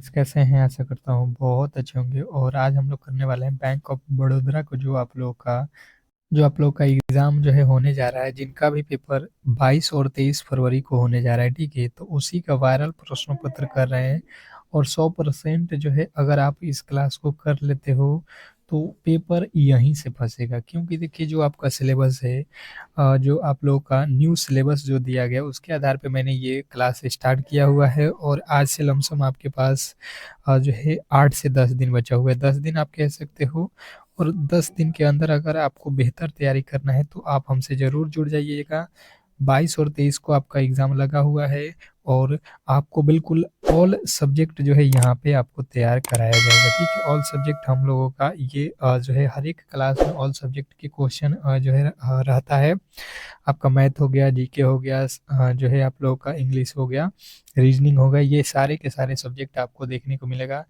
कैसे हैं? आशा करता हूँ बहुत अच्छे होंगे और आज हम लोग करने वाले हैं बैंक ऑफ बड़ौदा को जो आप लोग का एग्ज़ाम जो है होने जा रहा है, जिनका भी पेपर 22 और 23 फरवरी को होने जा रहा है, ठीक है? तो उसी का वायरल प्रश्न पत्र कर रहे हैं और 100% जो है अगर आप इस क्लास को कर लेते हो, तो पेपर यहीं से फँसेगा क्योंकि देखिए जो आपका सिलेबस है जो आप लोगों का न्यू सिलेबस जो दिया गया उसके आधार पे मैंने ये क्लास स्टार्ट किया हुआ है और आज से लमसम आपके पास जो है 8 से 10 दिन बचा हुआ है। 10 दिन आप कह सकते हो और 10 दिन के अंदर अगर आपको बेहतर तैयारी करना है तो आप हमसे ज़रूर जुड़ जाइएगा। 22 और 23 को आपका एग्ज़ाम लगा हुआ है और आपको बिल्कुल ऑल सब्जेक्ट जो है यहाँ पे आपको तैयार कराया जाएगा, ठीक है? ऑल सब्जेक्ट हम लोगों का ये जो है हर एक क्लास में ऑल सब्जेक्ट के क्वेश्चन जो है रहता है। आपका मैथ हो गया, जीके हो गया, जो है आप लोगों का इंग्लिश हो गया, रीजनिंग हो गया, ये सारे के सारे सब्जेक्ट आपको देखने को मिलेगा।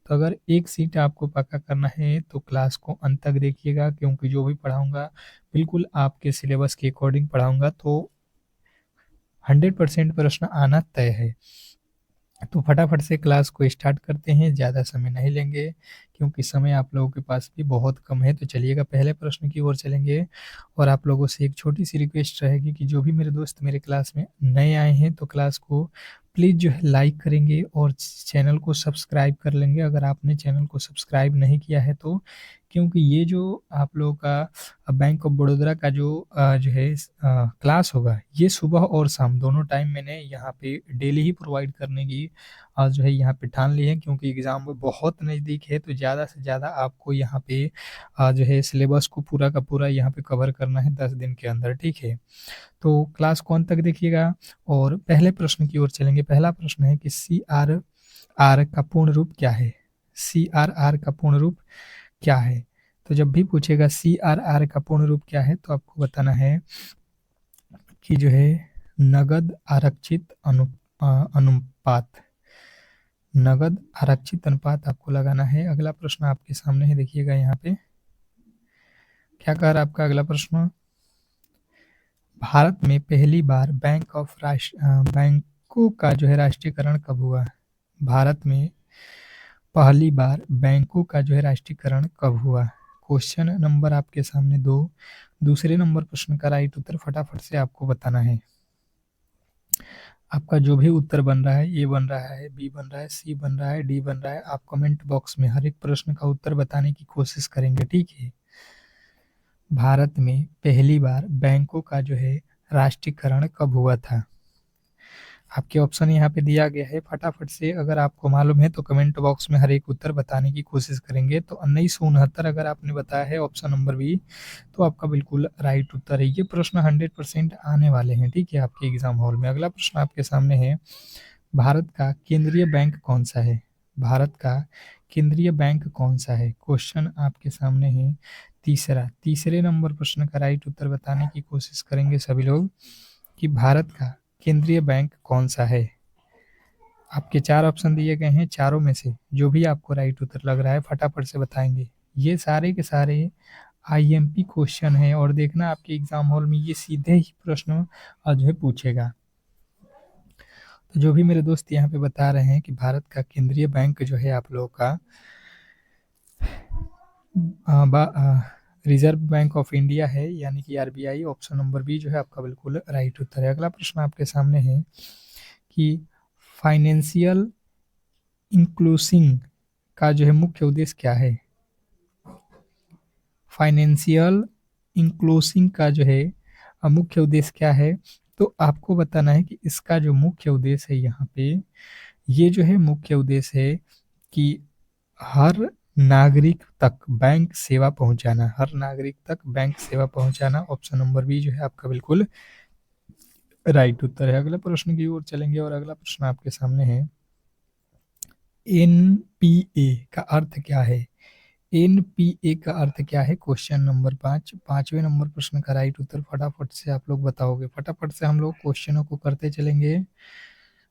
तो अगर एक सीट आपको पक्का करना है तो क्लास को अंत तक देखिएगा क्योंकि जो भी पढ़ाऊँगा बिल्कुल आपके सिलेबस के अकॉर्डिंग पढ़ाऊँगा तो 100% प्रश्न आना तय है। तो फटाफट से क्लास को स्टार्ट करते हैं, ज़्यादा समय नहीं लेंगे क्योंकि समय आप लोगों के पास भी बहुत कम है। तो चलिएगा पहले प्रश्न की ओर चलेंगे और आप लोगों से एक छोटी-सी रिक्वेस्ट रहेगी कि जो भी मेरे दोस्त मेरे क्लास में नए आए हैं तो क्लास को प्लीज़ जो है लाइक करेंगे और चैनल को सब्सक्राइब कर लेंगे अगर आपने चैनल को सब्सक्राइब नहीं किया है तो। क्योंकि ये जो आप लोगों का बैंक ऑफ बड़ौदा का जो है क्लास होगा, ये सुबह और शाम दोनों टाइम मैंने यहाँ पे डेली ही प्रोवाइड करने की जो है यहाँ पे ठान ली है क्योंकि एग्ज़ाम बहुत नज़दीक है तो ज़्यादा से ज़्यादा आपको यहाँ पे जो है सिलेबस को पूरा का पूरा यहाँ पे कवर करना है 10 दिन के अंदर, ठीक है? तो क्लास को अंत तक देखिएगा और पहले प्रश्न की ओर चलेंगे। पहला प्रश्न है कि सीआरआर का पूर्ण रूप क्या है? सीआरआर का पूर्ण रूप क्या है? तो जब भी पूछेगा सीआरआर का पूर्ण रूप क्या है तो आपको बताना है कि जो है नगद आरक्षित अनुपात। नगद आरक्षित अनुपात आपको लगाना है। अगला प्रश्न आपके सामने है, देखिएगा यहाँ पे। क्या कह रहा है आपका अगला प्रश्न? भारत में पहली बार बैंकों का जो है राष्ट्रीयकरण कब हुआ? भारत में पहली बार बैंकों का जो है राष्ट्रीयकरण कब हुआ? क्वेश्चन नंबर आपके सामने 2। दूसरे नंबर प्रश्न का राइट उत्तर फटाफट से आपको बताना है। आपका जो भी उत्तर बन रहा है, ए बन रहा है, बी बन रहा है, सी बन रहा है, डी बन रहा है, आप कमेंट बॉक्स में हर एक प्रश्न का उत्तर बताने की कोशिश करेंगे, ठीक है? भारत में पहली बार बैंकों का जो है राष्ट्रीयकरण कब हुआ था? आपके ऑप्शन यहाँ पे दिया गया है, फटाफट से अगर आपको मालूम है तो कमेंट बॉक्स में हर एक उत्तर बताने की कोशिश करेंगे। तो 1969 अगर आपने बताया है ऑप्शन नंबर बी, तो आपका बिल्कुल राइट उत्तर है। ये प्रश्न 100% आने वाले हैं, ठीक है, आपके एग्जाम हॉल में। अगला प्रश्न आपके सामने है, भारत का केंद्रीय बैंक कौन सा है? भारत का केंद्रीय बैंक कौन सा है? क्वेश्चन आपके सामने है तीसरा। तीसरे नंबर प्रश्न का राइट उत्तर बताने की कोशिश करेंगे सभी लोग कि भारत का केंद्रीय बैंक कौन सा है? आपके 4 ऑप्शन दिए गए हैं, चारों में से जो भी आपको राइट उत्तर लग रहा है फटाफट से बताएंगे। ये सारे के सारे आईएमपी क्वेश्चन है और देखना आपके एग्जाम हॉल में ये सीधे ही प्रश्न जो है पूछेगा। तो जो भी मेरे दोस्त यहाँ पे बता रहे हैं कि भारत का केंद्रीय बैंक जो है आप लोगों का रिजर्व बैंक ऑफ इंडिया है, यानी कि आरबीआई। ऑप्शन नंबर बी जो है आपका बिल्कुल राइट उत्तर है। अगला प्रश्न आपके सामने है कि फाइनेंशियल इंक्लूसिंग का जो है मुख्य उद्देश्य क्या है? फाइनेंशियल इंक्लूसिंग का जो है मुख्य उद्देश्य क्या है? तो आपको बताना है कि इसका जो मुख्य उद्देश्य है यहाँ पे, ये जो है मुख्य उद्देश्य है कि हर नागरिक तक बैंक सेवा पहुंचाना, हर नागरिक तक बैंक सेवा पहुंचाना। ऑप्शन नंबर बी जो है आपका बिल्कुल राइट उत्तर है। अगले प्रश्न की ओर चलेंगे और अगला प्रश्न आपके सामने है, एनपीए का अर्थ क्या है? एनपीए का अर्थ क्या है? Question number 5। पांचवें नंबर प्रश्न का राइट उत्तर फटाफट से आप लोग बताओगे। फटाफट से हम लोग क्वेश्चनों को करते चलेंगे।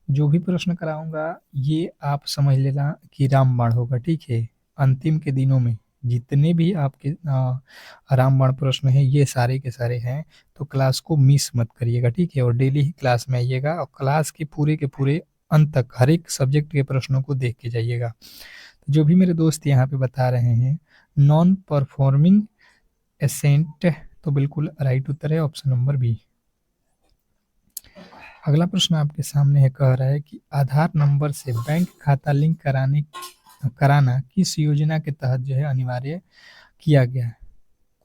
जो भी प्रश्न कराऊंगा ये आप समझ लेना कि रामबाण होगा, ठीक है? अंतिम के दिनों में जितने भी आपके रामबाण प्रश्न हैं ये सारे के सारे हैं, तो क्लास को मिस मत करिएगा, ठीक है? और डेली ही क्लास में आइएगा और क्लास के पूरे अंत तक हर एक सब्जेक्ट के प्रश्नों को देख के जाइएगा। तो जो भी मेरे दोस्त यहाँ पे बता रहे हैं नॉन परफॉर्मिंग एसेंट, तो बिल्कुल राइट उत्तर है ऑप्शन नंबर बी। अगला प्रश्न आपके सामने है, कह रहा है कि आधार नंबर से बैंक खाता लिंक कराना किस योजना के तहत जो है अनिवार्य किया गया है।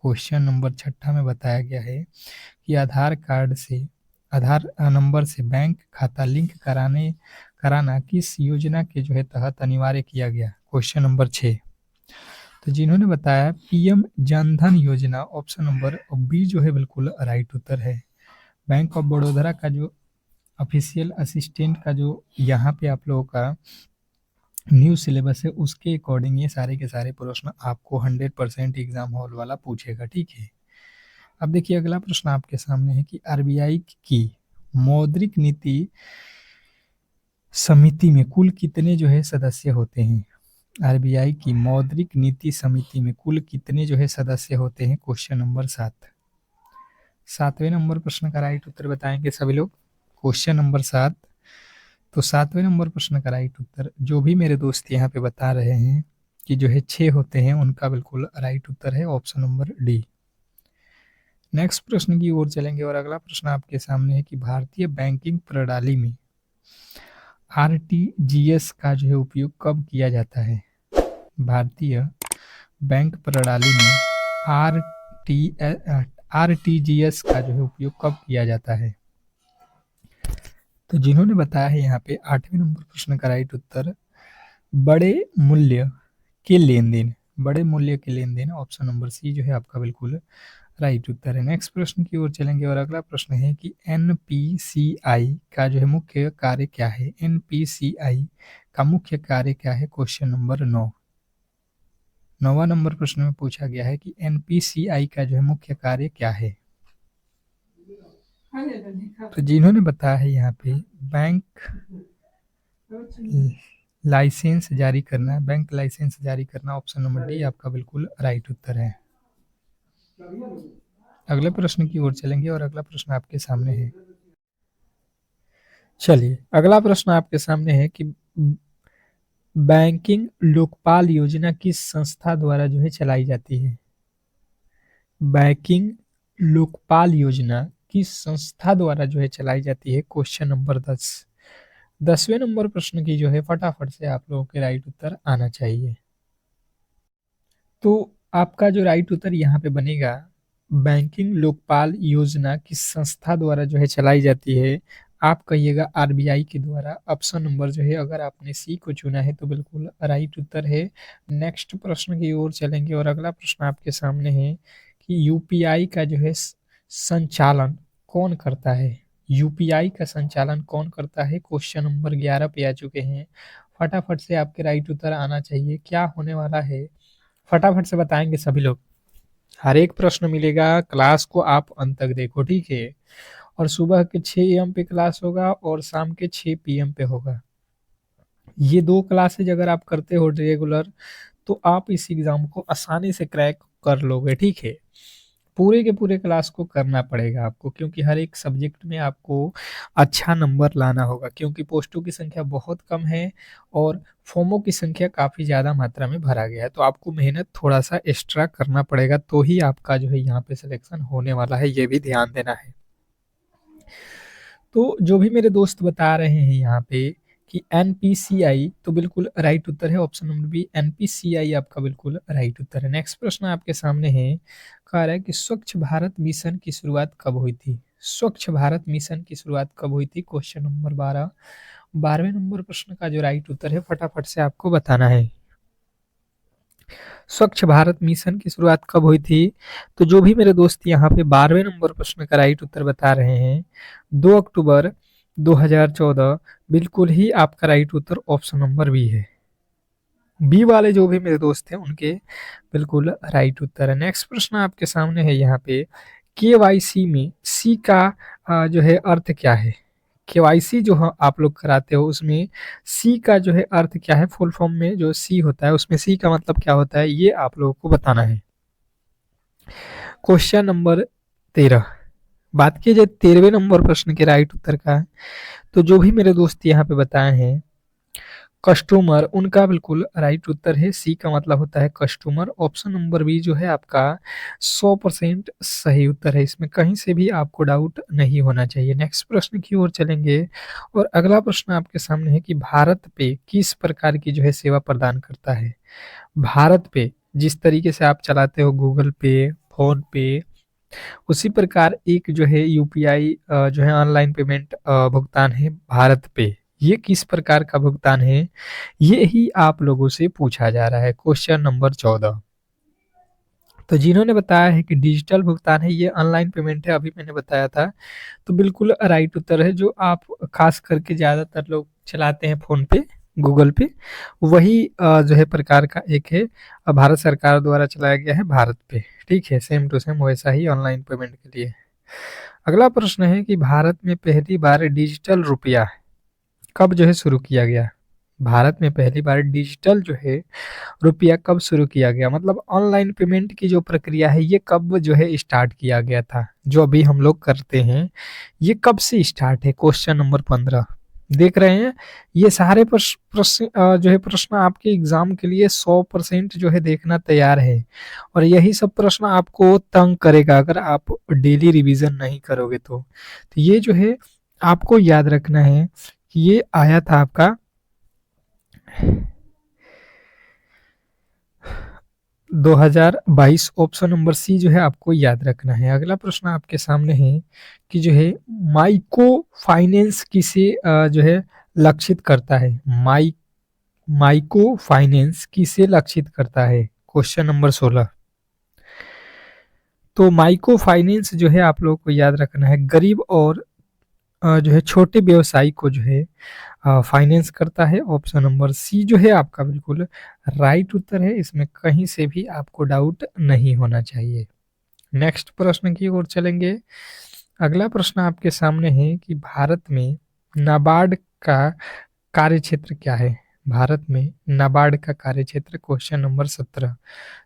क्वेश्चन नंबर 6 में बताया गया है कि आधार नंबर से बैंक खाता लिंक कराना किस योजना के जो है तहत अनिवार्य किया गया। क्वेश्चन नंबर 6, तो जिन्होंने बताया पीएम जनधन योजना, ऑप्शन नंबर बी जो है बिल्कुल राइट उत्तर है। बैंक ऑफ बड़ौदा का जो ऑफिशियल असिस्टेंट का जो यहाँ पे आप लोगों का न्यू सिलेबस है उसके अकॉर्डिंग ये सारे के सारे प्रश्न आपको 100% एग्जाम हॉल वाला पूछेगा, ठीक है। अब देखिए अगला प्रश्न आपके सामने है कि आरबीआई की मौद्रिक नीति समिति में कुल कितने जो है सदस्य होते हैं। आरबीआई की मौद्रिक नीति समिति में कुल कितने जो है सदस्य होते हैं। क्वेश्चन नंबर 7, 7वें नंबर प्रश्न का राइट उत्तर बताएंगे सभी लोग। क्वेश्चन नंबर 7, तो 7वें नंबर प्रश्न का राइट उत्तर जो भी मेरे दोस्त यहाँ पे बता रहे हैं कि जो है 6 होते हैं, उनका बिल्कुल राइट उत्तर है ऑप्शन नंबर डी। नेक्स्ट प्रश्न की ओर चलेंगे और अगला प्रश्न आपके सामने है कि भारतीय बैंकिंग प्रणाली में आरटीजीएस का जो है उपयोग कब किया जाता है। भारतीय बैंक प्रणाली में आरटीजीएस का जो है उपयोग कब किया जाता है। तो जिन्होंने बताया है यहाँ पे 8वें नंबर प्रश्न का राइट उत्तर बड़े मूल्य के लेन देन, ऑप्शन नंबर सी जो है आपका बिल्कुल राइट उत्तर है। नेक्स्ट प्रश्न की ओर चलेंगे और अगला प्रश्न है कि एनपीसीआई का जो है मुख्य कार्य क्या है। एनपीसीआई का मुख्य कार्य क्या है। क्वेश्चन नंबर 9, 9वां नंबर प्रश्न में पूछा गया है कि एनपीसीआई का जो है मुख्य कार्य क्या है। तो जिन्होंने बताया है यहाँ पे बैंक लाइसेंस जारी करना, ऑप्शन नंबर डी आपका बिल्कुल राइट उत्तर है। अगले प्रश्न की ओर चलेंगे और अगला प्रश्न आपके सामने है। चलिए अगला प्रश्न आपके सामने है कि बैंकिंग लोकपाल योजना किस संस्था द्वारा जो है चलाई जाती है। बैंकिंग लोकपाल योजना किस संस्था द्वारा जो है चलाई जाती है। क्वेश्चन नंबर 10, 10वें नंबर प्रश्न की जो है फटाफट से आप लोगों के राइट उत्तर आना चाहिए। तो आपका जो राइट उत्तर यहाँ पे बनेगा बैंकिंग लोकपाल योजना किस संस्था द्वारा जो है चलाई जाती है। आप कहिएगा आरबीआई के द्वारा। ऑप्शन नंबर जो है अगर आपने सी को चुना है तो बिल्कुल राइट उत्तर है। नेक्स्ट प्रश्न की ओर चलेंगे और अगला प्रश्न आपके सामने है कि यूपीआई का जो है संचालन कौन करता है। यूपीआई का संचालन कौन करता है। क्वेश्चन नंबर 11 पे आ चुके हैं। फटाफट से आपके राइट उत्तर आना चाहिए। क्या होने वाला है फटाफट से बताएंगे सभी लोग। हर एक प्रश्न मिलेगा, क्लास को आप अंत तक देखो, ठीक है। और सुबह के 6 AM पे क्लास होगा और शाम के 6 PM पे होगा। ये 2 क्लासेज अगर आप करते हो रेगुलर तो आप इस एग्जाम को आसानी से क्रैक कर लोगे, ठीक है। पूरे के पूरे क्लास को करना पड़ेगा आपको, क्योंकि हर एक सब्जेक्ट में आपको अच्छा नंबर लाना होगा, क्योंकि पोस्टों की संख्या बहुत कम है और फॉर्मों की संख्या काफ़ी ज़्यादा मात्रा में भरा गया है। तो आपको मेहनत थोड़ा सा एक्स्ट्रा करना पड़ेगा, तो ही आपका जो है यहाँ पे सिलेक्शन होने वाला है, ये भी ध्यान देना है। तो जो भी मेरे दोस्त बता रहे हैं यहाँ पे कि एनपीसीआई, तो बिल्कुल राइट उत्तर है ऑप्शन नंबर बी, एनपीसीआई आपका बिल्कुल राइट उत्तर है। नेक्स्ट प्रश्न आपके सामने है, कह रहा है कि स्वच्छ भारत मिशन की शुरुआत कब हुई थी। स्वच्छ भारत मिशन की शुरुआत कब हुई थी। क्वेश्चन नंबर 12, 12वें नंबर प्रश्न का जो राइट उत्तर है फटाफट से आपको बताना है। स्वच्छ भारत मिशन की शुरुआत कब हुई थी। तो जो भी मेरे दोस्त यहाँ पे 12वें नंबर प्रश्न का राइट उत्तर बता रहे हैं 2 अक्टूबर 2014, बिल्कुल ही आपका राइट उत्तर ऑप्शन नंबर बी है। बी वाले जो भी मेरे दोस्त हैं उनके बिल्कुल राइट उत्तर है। नेक्स्ट प्रश्न आपके सामने है यहाँ पे, केवाईसी में सी का जो है अर्थ क्या है। केवाईसी जो आप लोग कराते हो उसमें सी का जो है अर्थ क्या है। फुल फॉर्म में जो सी होता है उसमें सी का मतलब क्या होता है, ये आप लोगों को बताना है। क्वेश्चन नंबर 13, बात की जाए 13वें नंबर प्रश्न के राइट उत्तर का, तो जो भी मेरे दोस्त यहाँ पे बताए हैं कस्टमर, उनका बिल्कुल राइट उत्तर है सी का मतलब होता है कस्टमर। ऑप्शन नंबर बी जो है आपका 100% सही उत्तर है, इसमें कहीं से भी आपको डाउट नहीं होना चाहिए। नेक्स्ट प्रश्न की ओर चलेंगे और अगला प्रश्न आपके सामने है कि भारत पे किस प्रकार की जो है सेवा प्रदान करता है। भारत पे जिस तरीके से आप चलाते हो गूगल पे, फोन पे, उसी प्रकार एक जो है यूपीआई जो है ऑनलाइन पेमेंट भुगतान है भारत पे। ये किस प्रकार का भुगतान है, ये ही आप लोगों से पूछा जा रहा है। Question number 14। तो जिन्होंने बताया है कि डिजिटल भुगतान है, ये ऑनलाइन पेमेंट है, अभी मैंने बताया था, तो बिल्कुल राइट उत्तर है। जो आप खास करके ज़्यादातर लोग चलाते हैं फ़ोन पे, गूगल पे, वही जो है प्रकार का एक है, भारत सरकार द्वारा चलाया गया है भारत पे। ठीक है, सेम टू सेम वैसा ही ऑनलाइन पेमेंट के लिए। अगला प्रश्न है कि भारत में पहली बार डिजिटल रुपया कब जो है शुरू किया गया। भारत में पहली बार डिजिटल जो है रुपया कब शुरू किया गया, मतलब ऑनलाइन पेमेंट की जो प्रक्रिया है ये कब जो है स्टार्ट किया गया था, जो अभी हम लोग करते हैं ये कब से स्टार्ट है। क्वेश्चन नंबर 15 देख रहे हैं, ये सारे प्रश्न जो है प्रश्न आपके एग्जाम के लिए 100% जो है देखना तैयार है, और यही सब प्रश्न आपको तंग करेगा अगर आप डेली रिवीजन नहीं करोगे तो ये जो है आपको याद रखना है कि ये आया था आपका 2022। ऑप्शन नंबर सी जो है आपको याद रखना है। अगला प्रश्न आपके सामने है कि जो है माइक्रो फाइनेंस किसे जो है लक्षित करता है। माइक्रो फाइनेंस किसे लक्षित करता है। Question number 16। तो माइक्रो फाइनेंस जो है आप लोगों को याद रखना है, गरीब और जो है छोटे व्यवसायी को जो है फाइनेंस करता है। ऑप्शन नंबर सी जो है आपका बिल्कुल राइट उत्तर है, इसमें कहीं से भी आपको डाउट नहीं होना चाहिए। नेक्स्ट प्रश्न की ओर चलेंगे। अगला प्रश्न आपके सामने है कि भारत में नाबार्ड का कार्यक्षेत्र क्या है। भारत में नाबार्ड का कार्यक्षेत्र। Question number 17।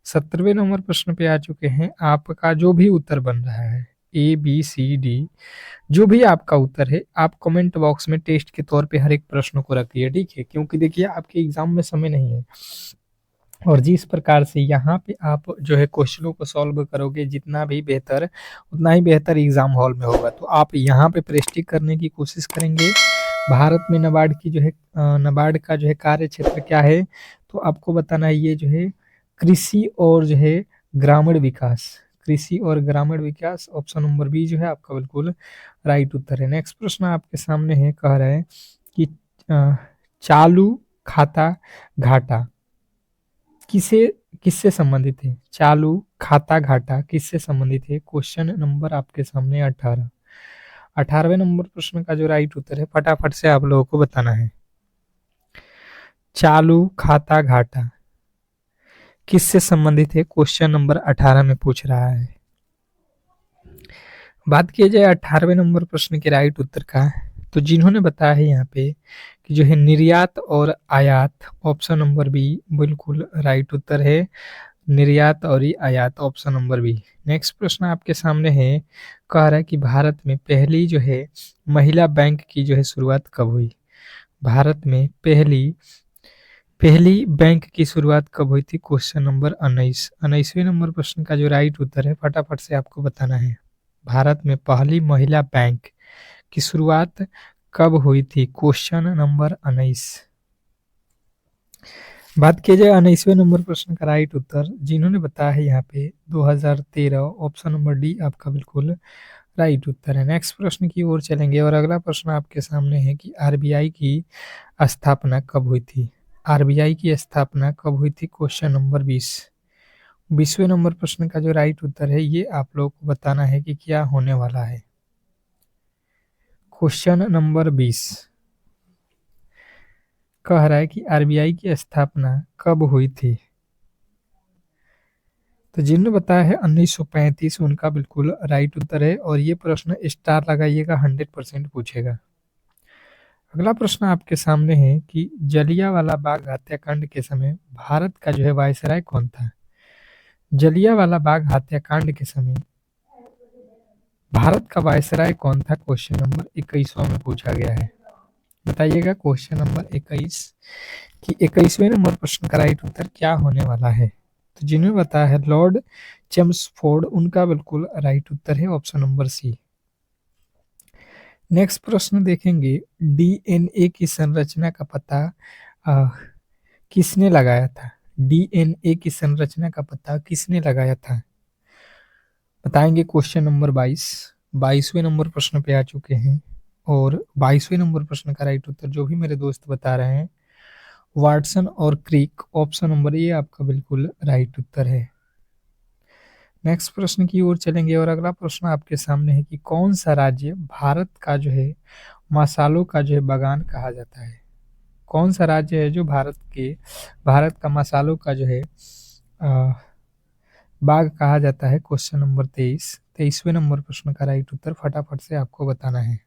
17वें नंबर प्रश्न पे आ चुके हैं। आपका जो भी उत्तर बन रहा है ए बी सी डी, जो भी आपका उत्तर है आप कमेंट बॉक्स में टेस्ट के तौर पे हर एक प्रश्न को रखिए, ठीक है, क्योंकि देखिए आपके एग्जाम में समय नहीं है, और जिस प्रकार से यहाँ पे आप जो है क्वेश्चनों को सॉल्व करोगे जितना भी बेहतर, उतना ही बेहतर एग्जाम हॉल में होगा। तो आप यहाँ पे प्रेस्टिक करने की कोशिश करेंगे। भारत में नाबार्ड की जो है नाबार्ड का जो है कार्य क्षेत्र क्या है, तो आपको बताना है ये जो है कृषि और जो है ग्रामीण विकास। कृषि और ग्रामीण विकास। ऑप्शन नंबर बी जो है आपका बिल्कुल राइट उत्तर है। नेक्स्ट प्रश्न आपके सामने है, कह रहा है कि अ, चालू खाता घाटा किसे किससे संबंधित है। चालू खाता घाटा किससे संबंधित है। क्वेश्चन नंबर आपके सामने 18। 18वें नंबर प्रश्न का जो राइट उत्तर है फटाफट से आप लोगों को बताना है। चालू खाता घाटा किससे संबंधित है, क्वेश्चन नंबर 18 में पूछ रहा है। बात किया जाए 18वें नंबर प्रश्न के राइट उत्तर का, तो जिन्होंने बताया है यहाँ पे कि जो है निर्यात और आयात। ऑप्शन नंबर बी बिल्कुल राइट उत्तर है, निर्यात और आयात। Option number B. नेक्स्ट प्रश्न आपके सामने है, कह रहा है कि भारत में पहली जो है महिला बैंक की जो है शुरुआत कब हुई। भारत में पहली पहली बैंक की शुरुआत कब हुई थी। Question number 19। 19वें नंबर प्रश्न का जो राइट उत्तर है फटाफट से आपको बताना है। भारत में पहली महिला बैंक की शुरुआत कब हुई थी। Question number 19। बात किया जाए 19वें नंबर प्रश्न का राइट उत्तर, जिन्होंने बताया है यहाँ पे 2013। ऑप्शन नंबर डी आपका बिल्कुल राइट उत्तर है। नेक्स्ट प्रश्न की ओर चलेंगे और अगला प्रश्न आपके सामने है कि आरबीआई की स्थापना कब हुई थी। आरबीआई की स्थापना कब हुई थी। Question number 20। 20वें नंबर प्रश्न का जो राइट उत्तर है ये आप लोगों को बताना है कि क्या होने वाला है। क्वेश्चन नंबर 20 कह रहा है कि आरबीआई की स्थापना कब हुई थी। तो जिन्होंने बताया है 1935, उनका बिल्कुल राइट उत्तर है, और ये प्रश्न स्टार लगाइएगा, 100% पूछेगा। अगला प्रश्न आपके सामने है कि जलियांवाला बाग हत्याकांड के समय भारत का जो है वायसराय कौन था। जलियांवाला बाग हत्याकांड के समय भारत का वायसराय कौन था? क्वेश्चन नंबर 21वां में पूछा गया है। बताइएगा क्वेश्चन नंबर 21 कि 21वें नंबर प्रश्न का राइट उत्तर क्या होने वाला है? तो जिन्होंने बताया है लॉर्ड चेम्सफोर्ड, उनका बिल्कुल राइट उत्तर है ऑप्शन नंबर सी। नेक्स्ट प्रश्न देखेंगे, डीएनए की संरचना का पता आ, किसने लगाया था? डीएनए की संरचना का पता किसने लगाया था? बताएंगे क्वेश्चन नंबर 22। 22वें नंबर प्रश्न पे आ चुके हैं और 22वें नंबर प्रश्न का राइट उत्तर जो भी मेरे दोस्त बता रहे हैं वाटसन और क्रिक, ऑप्शन नंबर ए आपका बिल्कुल राइट उत्तर है। नेक्स्ट प्रश्न की ओर चलेंगे और अगला प्रश्न आपके सामने है कि कौन सा राज्य भारत का जो है मसालों का जो है बागान कहा जाता है? कौन सा राज्य है जो भारत का मसालों का जो है बाग कहा जाता है? क्वेश्चन नंबर 23वें नंबर प्रश्न का राइट उत्तर फटाफट से आपको बताना है।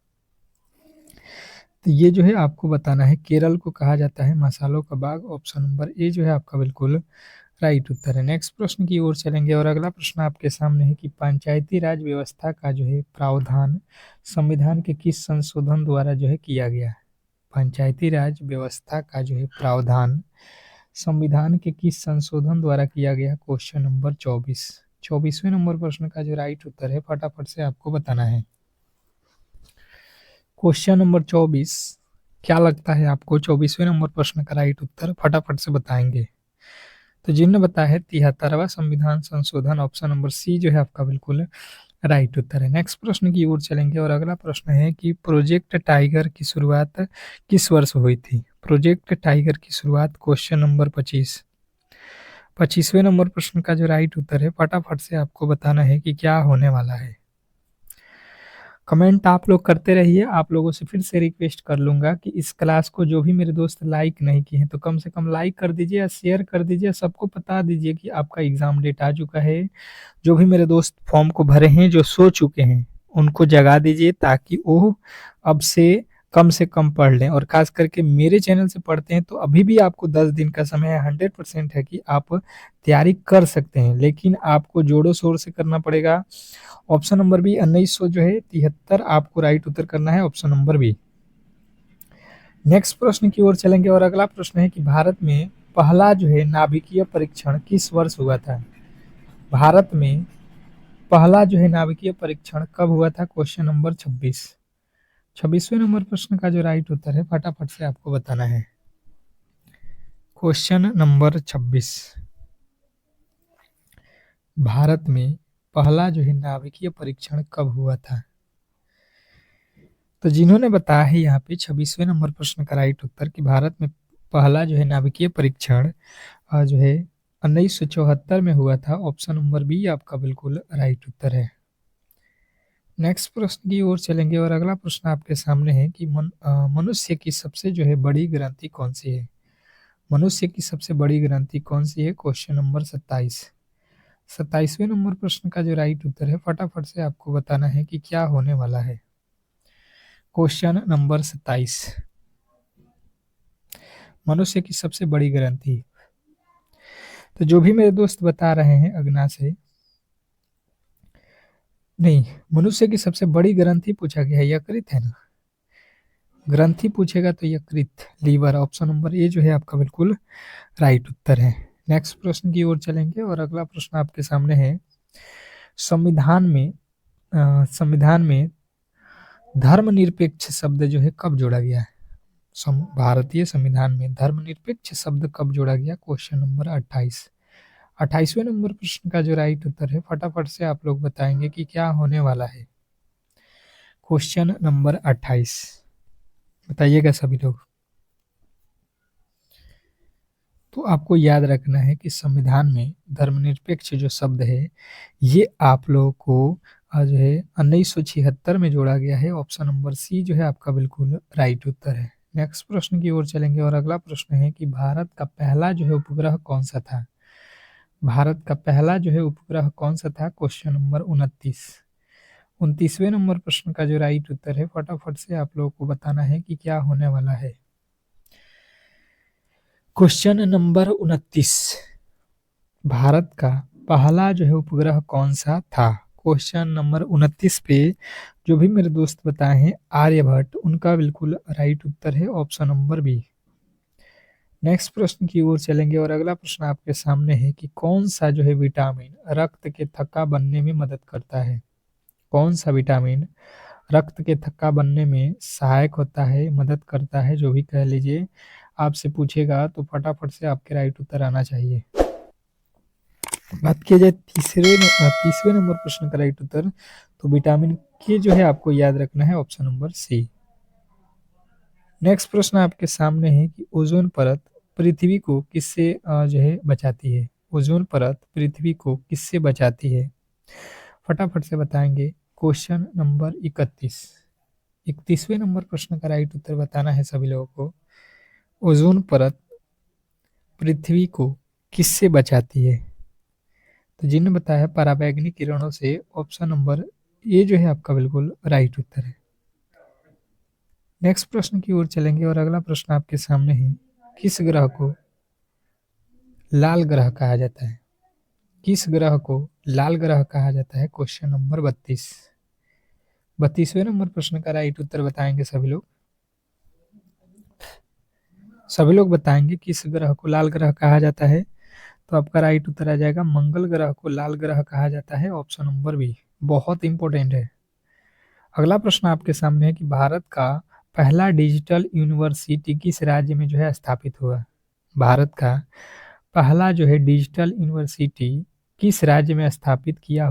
तो ये जो है आपको बताना है केरल को कहा जाता है मसालों का बाग, ऑप्शन नंबर ए जो है आपका बिल्कुल राइट उत्तर है। नेक्स्ट प्रश्न की ओर चलेंगे और अगला प्रश्न आपके सामने है कि पंचायती राज व्यवस्था का जो है प्रावधान संविधान के किस संशोधन द्वारा जो है किया गया है? पंचायती राज व्यवस्था का जो है प्रावधान संविधान के किस संशोधन द्वारा किया गया? क्वेश्चन नंबर 24वें नंबर प्रश्न का जो राइट उत्तर है फटाफट से आपको बताना है। क्वेश्चन नंबर 24, क्या लगता है आपको 24वें नंबर प्रश्न का राइट उत्तर? फटाफट से बताएंगे। तो जिन्होंने बताया है 73वां संविधान संशोधन, ऑप्शन नंबर सी जो है आपका बिल्कुल राइट उत्तर है। नेक्स्ट प्रश्न की ओर चलेंगे और अगला प्रश्न है कि प्रोजेक्ट टाइगर की शुरुआत किस वर्ष हुई थी? प्रोजेक्ट टाइगर की शुरुआत क्वेश्चन नंबर 25वें नंबर प्रश्न का जो राइट उत्तर है फटाफट से आपको बताना है कि क्या होने वाला है। कमेंट आप लोग करते रहिए। आप लोगों से फिर से रिक्वेस्ट कर लूंगा कि इस क्लास को जो भी मेरे दोस्त लाइक नहीं किए हैं तो कम से कम लाइक कर दीजिए या शेयर कर दीजिए, सबको बता दीजिए कि आपका एग्जाम डेट आ चुका है। जो भी मेरे दोस्त फॉर्म को भरे हैं, जो सो चुके हैं, उनको जगा दीजिए ताकि वो अब से कम पढ़ लें। और खास करके मेरे चैनल से पढ़ते हैं तो अभी भी आपको 10 दिन का समय है, 100% है कि आप तैयारी कर सकते हैं, लेकिन आपको जोड़ो शोर से करना पड़ेगा। ऑप्शन नंबर बी 1900 जो है 73 आपको राइट उत्तर करना है, ऑप्शन नंबर बी। नेक्स्ट प्रश्न की ओर चलेंगे और अगला प्रश्न है कि भारत में पहला जो है नाभिकीय परीक्षण किस वर्ष हुआ था? भारत में पहला जो है नाभिकीय परीक्षण कब हुआ था? क्वेश्चन नंबर 26वें नंबर प्रश्न का जो राइट उत्तर है फटाफट से आपको बताना है। क्वेश्चन नंबर 26, भारत में पहला जो है नाभिकीय परीक्षण कब हुआ था? तो जिन्होंने बताया है यहाँ पे 26वें नंबर प्रश्न का राइट उत्तर कि भारत में पहला जो है नाभिकीय परीक्षण जो है 1974 में हुआ था, ऑप्शन नंबर बी आपका बिल्कुल राइट उत्तर है। नेक्स्ट प्रश्न की ओर चलेंगे और अगला प्रश्न आपके सामने है कि मनुष्य की सबसे जो है बड़ी ग्रंथि कौन सी है? मनुष्य की सबसे बड़ी ग्रंथि कौन सी है? क्वेश्चन नंबर 27वें नंबर प्रश्न का जो राइट उत्तर है फटाफट से आपको बताना है कि क्या होने वाला है। क्वेश्चन नंबर 27, मनुष्य की सबसे बड़ी ग्रंथि। तो जो भी मेरे दोस्त बता रहे हैं अग्ना से, नहीं, मनुष्य की सबसे बड़ी ग्रंथि पूछा गया है, यकृत है ना? ग्रंथि पूछेगा तो यकृत, लीवर, ऑप्शन नंबर ए जो है आपका बिल्कुल राइट उत्तर है। नेक्स्ट प्रश्न की ओर चलेंगे और अगला प्रश्न आपके सामने है, संविधान में धर्मनिरपेक्ष शब्द जो है कब जोड़ा गया है? भारतीय संविधान में धर्मनिरपेक्ष शब्द कब जोड़ा गया? क्वेश्चन नंबर 28वें नंबर प्रश्न का जो राइट उत्तर है फटाफट से आप लोग बताएंगे कि क्या होने वाला है। क्वेश्चन नंबर 28 बताइएगा सभी लोग। तो आपको याद रखना है कि संविधान में धर्मनिरपेक्ष जो शब्द है ये आप लोगों को जो है 1976 में जोड़ा गया है, ऑप्शन नंबर सी जो है आपका बिल्कुल राइट उत्तर है। नेक्स्ट प्रश्न की ओर चलेंगे और अगला प्रश्न है कि भारत का पहला जो है उपग्रह कौन सा था? भारत का पहला जो है उपग्रह कौन सा था? क्वेश्चन नंबर 29वें नंबर प्रश्न का जो राइट उत्तर है फटाफट से आप लोगों को बताना है कि क्या होने वाला है। क्वेश्चन नंबर 29, भारत का पहला जो है उपग्रह कौन सा था? क्वेश्चन नंबर 29 पे जो भी मेरे दोस्त बताए हैं आर्यभट्ट, उनका बिल्कुल राइट उत्तर है ऑप्शन नंबर बी। नेक्स्ट प्रश्न की ओर चलेंगे और अगला प्रश्न आपके सामने है कि कौन सा जो है विटामिन रक्त के थक्का बनने में मदद करता है। कौन सा विटामिन रक्त के थक्का बनने में सहायक होता है, मदद करता है, जो भी कह लीजिए, आपसे पूछेगा तो फटाफट से आपके राइट उत्तर आना चाहिए। बात किया जाए तीसरे नंबर प्रश्न का राइट उत्तर, तो विटामिन के जो है आपको याद रखना है ऑप्शन नंबर सी। नेक्स्ट प्रश्न आपके सामने है कि ओजोन परत पृथ्वी को किससे जो है बचाती है। ओजोन परत पृथ्वी को किससे बचाती है, फटाफट से बताएंगे। क्वेश्चन नंबर 31वें नंबर प्रश्न का राइट उत्तर बताना है सभी लोगों को। ओजोन परत पृथ्वी को किससे बचाती है, तो जिन्होंने बताया पराबैंगनी किरणों से, ऑप्शन नंबर ए जो है आपका बिल्कुल राइट उत्तर है। नेक्स्ट प्रश्न की ओर चलेंगे और अगला प्रश्न आपके सामने है, किस ग्रह को लाल ग्रह कहा जाता है। किस ग्रह को लाल ग्रह कहा जाता है, क्वेश्चन नंबर 32वें नंबर प्रश्न का राइट उत्तर बताएंगे सभी लोग। सभी लोग बताएंगे किस ग्रह को लाल ग्रह कहा जाता है, तो आपका राइट उत्तर आ जाएगा मंगल ग्रह को लाल ग्रह कहा जाता है, ऑप्शन नंबर बी। बहुत इंपॉर्टेंट है। अगला प्रश्न आपके सामने है कि भारत का पहला डिजिटल यूनिवर्सिटी किस राज्य में जो है स्थापित हुआ। भारत का पहला जो है डिजिटल यूनिवर्सिटी किस राज्य में स्थापित किया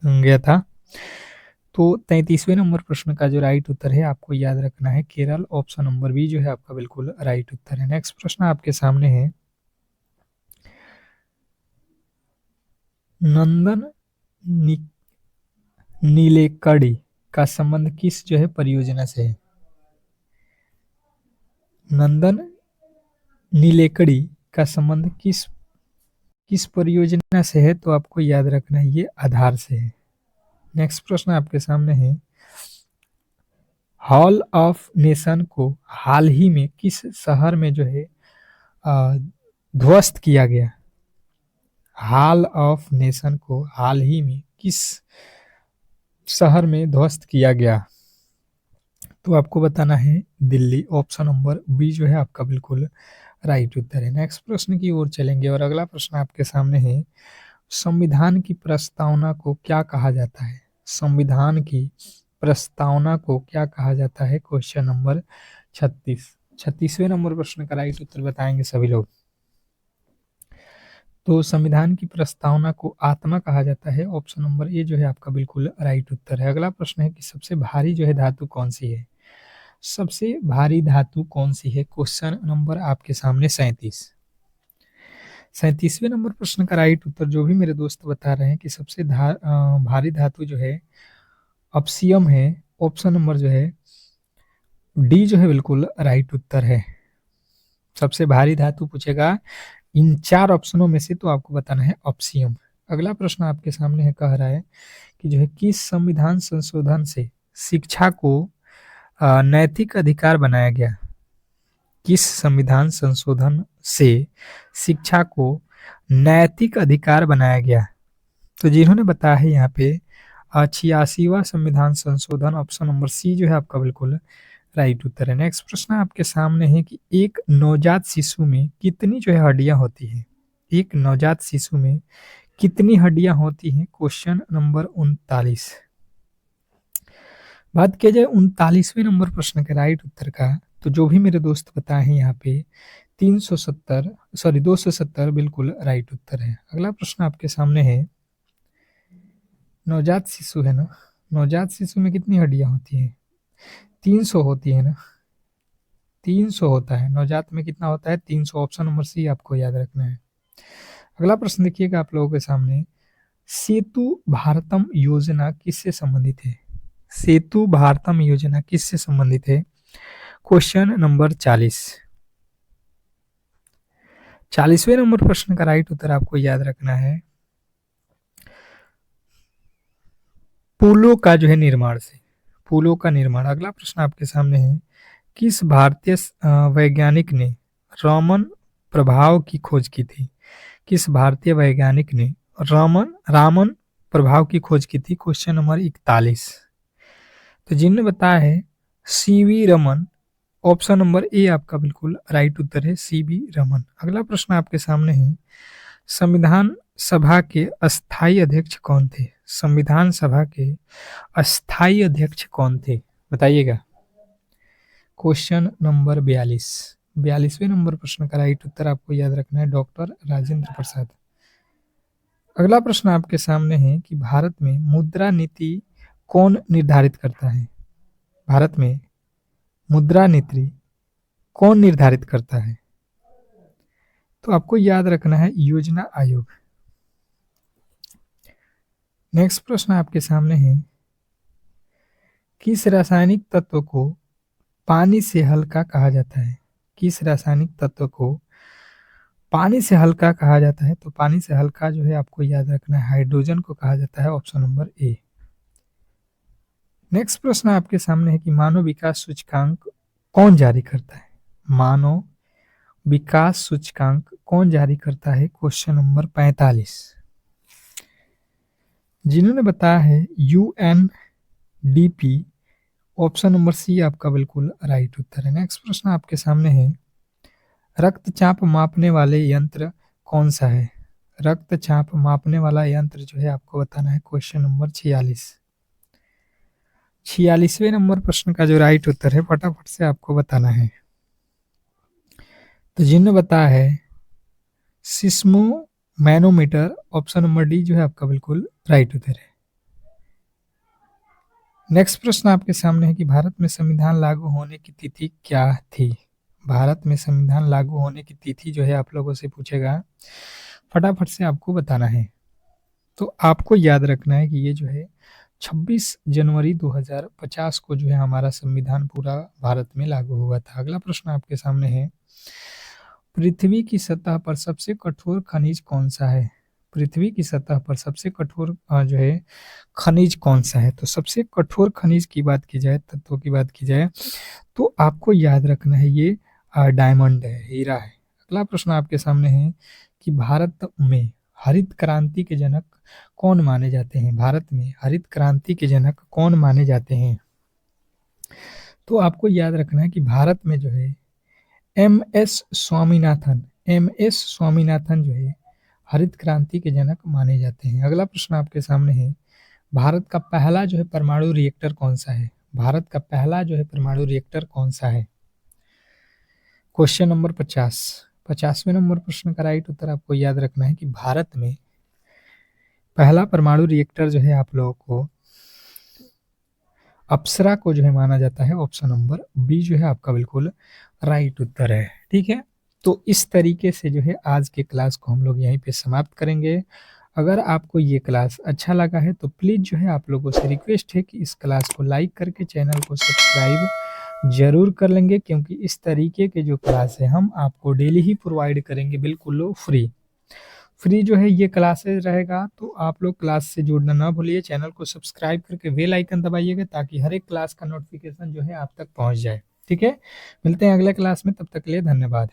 गया था, तो 33वें नंबर प्रश्न का जो राइट उत्तर है आपको याद रखना है केरल, ऑप्शन नंबर बी जो है आपका बिल्कुल राइट उत्तर है। नेक्स्ट प्रश्न आपके सामने है, नंदन नीलेकणी का संबंध किस जो है परियोजना से है। नंदन नीलेकणी का संबंध किस परियोजना से है, तो आपको याद रखना है ये आधार से है। नेक्स्ट प्रश्न आपके सामने है, हॉल ऑफ नेशन को हाल ही में किस शहर में जो है ध्वस्त किया गया। हॉल ऑफ नेशन को हाल ही में किस शहर में ध्वस्त किया गया, तो आपको बताना है दिल्ली, ऑप्शन नंबर बी जो है आपका बिल्कुल राइट उत्तर है। नेक्स्ट प्रश्न की ओर चलेंगे और अगला प्रश्न आपके सामने है, संविधान की प्रस्तावना को क्या कहा जाता है। संविधान की प्रस्तावना को क्या कहा जाता है, क्वेश्चन नंबर 36वें नंबर प्रश्न का राइट उत्तर बताएंगे सभी लोग। तो संविधान की प्रस्तावना को आत्मा कहा जाता है, ऑप्शन नंबर ए जो है आपका बिल्कुल राइट उत्तर है। अगला प्रश्न है कि सबसे भारी जो है धातु कौन सी है। सबसे भारी धातु कौन सी है, क्वेश्चन नंबर आपके सामने 37वें नंबर प्रश्न का राइट उत्तर जो भी मेरे दोस्त बता रहे हैं कि सबसे भारी धातु जो है ऑप्सियम है, ऑप्शन नंबर जो है डी जो है बिल्कुल राइट उत्तर है। सबसे भारी धातु पूछेगा इन 4 ऑप्शनों में से, तो आपको बताना है ऑप्सियम। अगला प्रश्न आपके सामने है, कह रहा है कि जो है किस संविधान संशोधन से शिक्षा को नैतिक अधिकार बनाया गया। किस संविधान संशोधन से शिक्षा को नैतिक अधिकार बनाया गया, तो जिन्होंने बताया है यहाँ पे 86वां संविधान संशोधन, ऑप्शन नंबर सी जो है आपका बिल्कुल राइट उत्तर है। नेक्स्ट प्रश्न आपके सामने है कि एक नवजात शिशु में कितनी जो है हड्डियां होती है। एक नवजात शिशु में कितनी हड्डियां होती हैं, क्वेश्चन नंबर 39। बात किया जाए 39वें नंबर प्रश्न के राइट उत्तर का, तो जो भी मेरे दोस्त बताए हैं यहाँ पे 270 बिल्कुल राइट उत्तर है। अगला प्रश्न आपके सामने है, नवजात शिशु है ना, नवजात शिशु में कितनी हड्डियां होती हैं, 300 होती है ना, 300 होता है। नवजात में कितना होता है, 300, ऑप्शन नंबर सी आपको याद रखना है। अगला प्रश्न देखिएगा आप लोगों के सामने, सेतु भारतम योजना किससे संबंधित है। सेतु भारतम योजना किससे संबंधित है, क्वेश्चन नंबर 40वें नंबर प्रश्न का राइट उत्तर आपको याद रखना है पुलों का जो है निर्माण से, पुलों का निर्माण। अगला प्रश्न आपके सामने है, किस भारतीय वैज्ञानिक ने रोमन प्रभाव की खोज की थी। किस भारतीय वैज्ञानिक ने रामन प्रभाव की खोज की थी? Question number 41। तो जिन्होंने बताया है CV Raman, option number A आपका बिल्कुल राइट उत्तर है, सीवी रमन। अगला प्रश्न आपके सामने है, संविधान सभा के अस्थायी अध्यक्ष कौन थे? संविधान सभा के अस्थायी अध्यक्ष कौन थे, बताइएगा। क्वेश्चन नंबर 42, 42वें नंबर प्रश्न का राइट उत्तर आपको याद रखना है, डॉक्टर राजेंद्र प्रसाद। अगला प्रश्न आपके सामने है कि भारत में मुद्रा नीति कौन निर्धारित करता है? भारत में मुद्रा नीति कौन निर्धारित करता है? तो आपको याद रखना है योजना आयोग। नेक्स्ट प्रश्न आपके सामने है, किस रासायनिक तत्व को पानी से हल्का कहा जाता है? किस रासायनिक तत्व को पानी से हल्का कहा जाता है? तो पानी से हल्का जो है आपको याद रखना है हाइड्रोजन को कहा जाता है, ऑप्शन नंबर ए। नेक्स्ट प्रश्न आपके सामने है कि मानव विकास सूचकांक कौन जारी करता है? मानव विकास सूचकांक कौन जारी करता है? Question number 45। जिन्होंने बताया है यूएनडीपी, ऑप्शन नंबर सी आपका बिल्कुल राइट उत्तर है। नेक्स्ट प्रश्न आपके सामने है, रक्तचाप मापने वाले यंत्र कौन सा है? रक्तचाप मापने वाला यंत्र जो है आपको बताना है, क्वेश्चन नंबर 46। 46वें नंबर प्रश्न का जो राइट उत्तर है फटाफट से आपको बताना है। तो जिन्होंने बताया है seismo manometer, option number D जो है आपका बिल्कुल राइट उत्तर है। नेक्स्ट प्रश्न आपके सामने है कि भारत में संविधान लागू होने की तिथि क्या थी? भारत में संविधान लागू होने की तिथि जो है आप लोगों से पूछेगा, फटाफट से आपको बताना है। तो आपको याद रखना है कि ये जो है 26 जनवरी 2050 को जो है हमारा संविधान पूरा भारत में लागू हुआ था। अगला प्रश्न आपके सामने है, पृथ्वी की सतह पर सबसे कठोर खनिज कौन सा है? पृथ्वी की सतह पर सबसे कठोर जो है खनिज कौन सा है? तो सबसे कठोर खनिज की बात की जाए, तत्वों की बात की जाए, तो आपको याद रखना है ये डायमंड है, हीरा है। अगला प्रश्न आपके सामने है कि भारत में हरित क्रांति के जनक कौन माने जाते हैं? भारत में हरित क्रांति के जनक कौन माने जाते हैं? तो आपको याद रखना है कि भारत में जो है एम.एस. स्वामीनाथन, एम.एस. स्वामीनाथन जो है हरित क्रांति के जनक माने जाते हैं। अगला प्रश्न आपके सामने है, भारत का पहला जो है परमाणु रिएक्टर कौन सा है? भारत का पहला जो है परमाणु रिएक्टर कौन सा है? क्वेश्चन नंबर 50, 50वें नंबर प्रश्न का राइट उत्तर आपको याद रखना है कि भारत में पहला परमाणु रिएक्टर जो है आप लोगों को अप्सरा को जो है माना जाता है, ऑप्शन नंबर बी जो है आपका बिल्कुल राइट उत्तर है। ठीक है, तो इस तरीके से जो है आज के क्लास को हम लोग यहीं पे समाप्त करेंगे। अगर आपको ये क्लास अच्छा लगा है तो प्लीज़ जो है आप लोगों से रिक्वेस्ट है कि इस क्लास को लाइक करके चैनल को सब्सक्राइब जरूर कर लेंगे, क्योंकि इस तरीके के जो क्लास है हम आपको डेली ही प्रोवाइड करेंगे, बिल्कुल फ्री जो है ये क्लासेस रहेगा। तो आप लोग क्लास से जुड़ना ना भूलिए, चैनल को सब्सक्राइब करके बेल आइकन दबाइएगा ताकि हर एक क्लास का नोटिफिकेशन जो है आप तक पहुंच जाए। ठीक है, मिलते हैं अगले क्लास में, तब तक के लिए धन्यवाद।